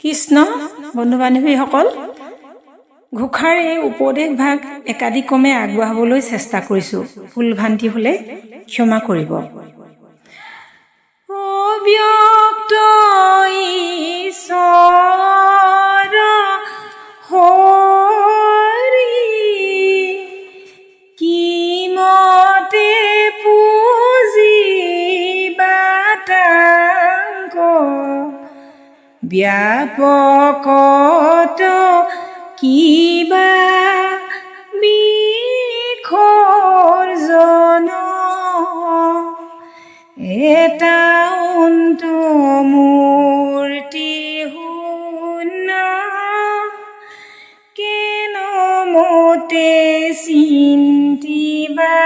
কৃষ্ণ বন্ধু বান্ধৱীসকল, ঘোষাৰ এই উপদেশ ভাগ একাদিক্ৰমে আগবঢ়াবলৈ চেষ্টা কৰিছোঁ। ভুল ভ্ৰান্তি হ'লে ক্ষমা কৰিব। অব্যক্ত ঈশ্বৰ হৰি কিমতে পুজিবাতাংক ব্যাপকত কিবা বিসৰ্জন এটা অন্তমূৰ্তি শূন্য কেন মতে চিন্তিবা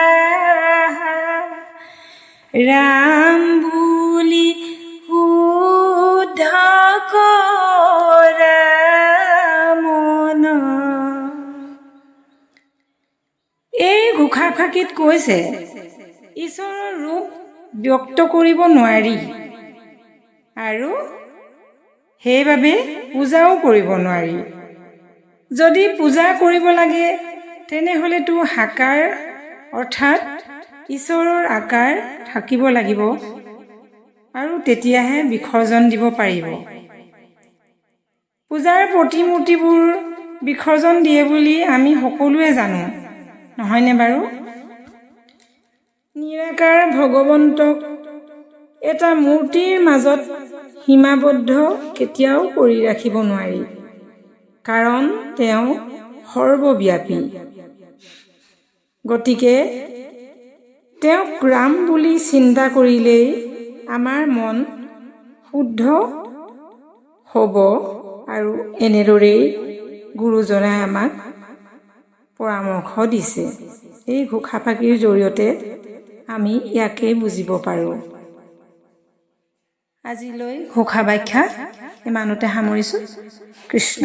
ৰাম বুলি শুদ্ধ কৰা মন। এই ঘোষাফাঁকিত কৈছে ঈশ্বৰৰ ৰূপ ব্যক্ত কৰিব নোৱাৰি আৰু সেইবাবে পূজাও কৰিব নোৱাৰি। যদি পূজা কৰিব লাগে তেনেহ'লেতো সাকাৰ অৰ্থাৎ ঈশ্বৰৰ আকাৰ থাকিব লাগিব আৰু তেতিয়াহে বিসৰ্জন দিব পাৰিব। পূজাৰ প্ৰতিমূৰ্তিবোৰ বিসৰ্জন দিয়ে বুলি আমি সকলোৱে জানো, নহয়নে বাৰু? নিৰাকাৰ ভগৱন্তক এটা মূৰ্তিৰ মাজত সীমাবদ্ধ কেতিয়াও কৰি ৰাখিব নোৱাৰি, কাৰণ তেওঁ সৰ্বব্যাপী। গতিকে তেওঁক ৰাম বুলি চিন্তা কৰিলেই আমাৰ মন শুদ্ধ হ'ব আৰু এনেদৰেই গুৰুজনাই আমাক পৰামৰ্শ দিছে। এই ঘোষাফাঁকিৰ জৰিয়তে আমি ইয়াকেই বুজিব পাৰোঁ। আজিলৈ ঘোষা ব্যাখ্যা ইমানতে সামৰিছোঁ। কৃষ্ণ।